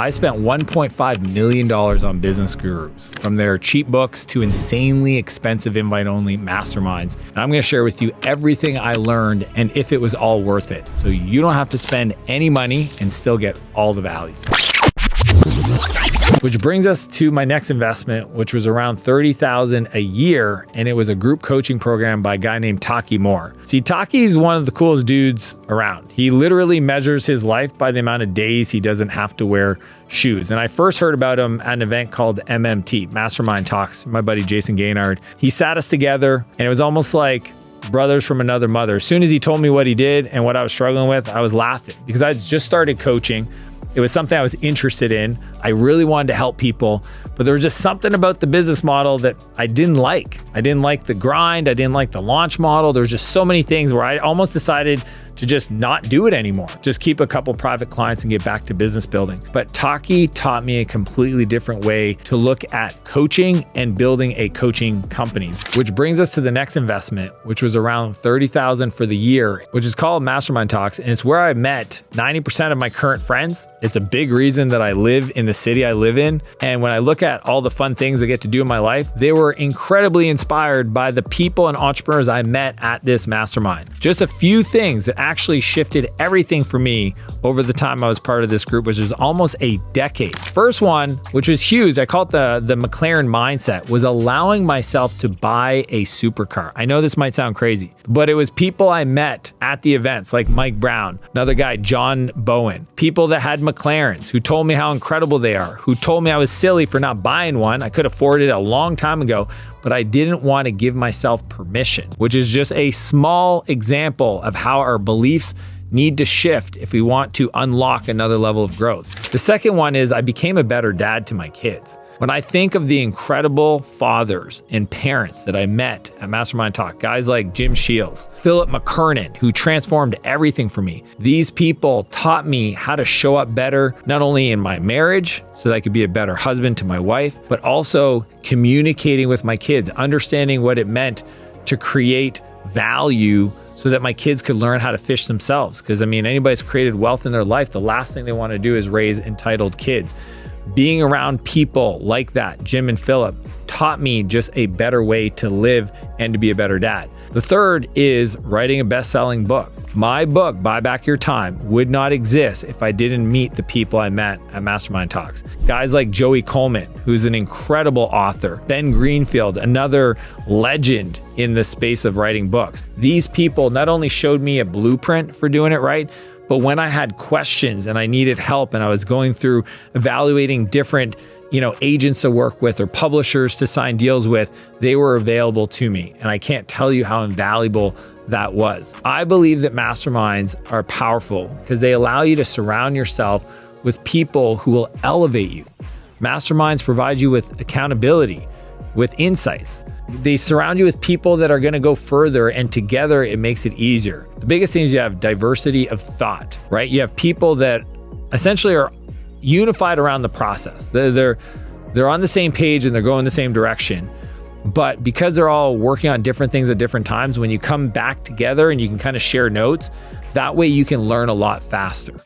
I spent $1.5 million on business gurus, from their cheap books to insanely expensive invite-only masterminds. And I'm going to share with you everything I learned and if it was all worth it, so you don't have to spend any money and still get all the value. Which brings us to my next investment, which was around $30,000 a year, and it was a group coaching program by a guy named Taki Moore. See, Taki is one of the coolest dudes around. He literally measures his life by the amount of days he doesn't have to wear shoes. And I first heard about him at an event called MMT, MastermindTalks, my buddy Jason Gaynard. He sat us together, and it was almost like brothers from another mother. As soon as he told me what he did and what I was struggling with, I was laughing because I just started coaching. It was something I was interested in. I really wanted to help people, but there was just something about the business model that I didn't like. I didn't like the grind. I didn't like the launch model. There was just so many things where I almost decided to just not do it anymore. Just keep a couple private clients and get back to business building. But Taki taught me a completely different way to look at coaching and building a coaching company, which brings us to the next investment, which was around $30,000 for the year, which is called MastermindTalks. And it's where I met 90% of my current friends. It's a big reason that I live in the city I live in. And when I look at all the fun things I get to do in my life, they were incredibly inspired by the people and entrepreneurs I met at this mastermind. Just a few things that actually shifted everything for me over the time I was part of this group, which is almost a decade. First one, which was huge, I call it the McLaren mindset, was allowing myself to buy a supercar. I know this might sound crazy, but it was people I met at the events like Mike Brown, another guy, John Bowen, people that had McLarens who told me how incredible they are, who told me I was silly for not buying one. I could afford it a long time ago, but I didn't want to give myself permission, which is just a small example of how our beliefs need to shift if we want to unlock another level of growth. The second one is I became a better dad to my kids. When I think of the incredible fathers and parents that I met at Mastermind Talk, guys like Jim Shields, Philip McKernan, who transformed everything for me. These people taught me how to show up better, not only in my marriage, so that I could be a better husband to my wife, but also communicating with my kids, understanding what it meant to create value so that my kids could learn how to fish themselves. Because I mean, anybody that's created wealth in their life, the last thing they want to do is raise entitled kids. Being around people like that, Jim and Philip, taught me just a better way to live and to be a better dad. The third is writing a best-selling book. My book, Buy Back Your Time, would not exist if I didn't meet the people I met at Mastermind Talks. Guys like Joey Coleman, who's an incredible author, Ben Greenfield, another legend in the space of writing books. These people not only showed me a blueprint for doing it right, but when I had questions and I needed help and I was going through evaluating different agents to work with or publishers to sign deals with, they were available to me. And I can't tell you how invaluable that was. I believe that masterminds are powerful because they allow you to surround yourself with people who will elevate you. Masterminds provide you with accountability, with insights. They surround you with people that are going to go further, and together it makes it easier. The biggest thing is you have diversity of thought, right? You have people that essentially are unified around the process. They're on the same page and they're going the same direction. But because they're all working on different things at different times, when you come back together and you can kind of share notes, that way you can learn a lot faster.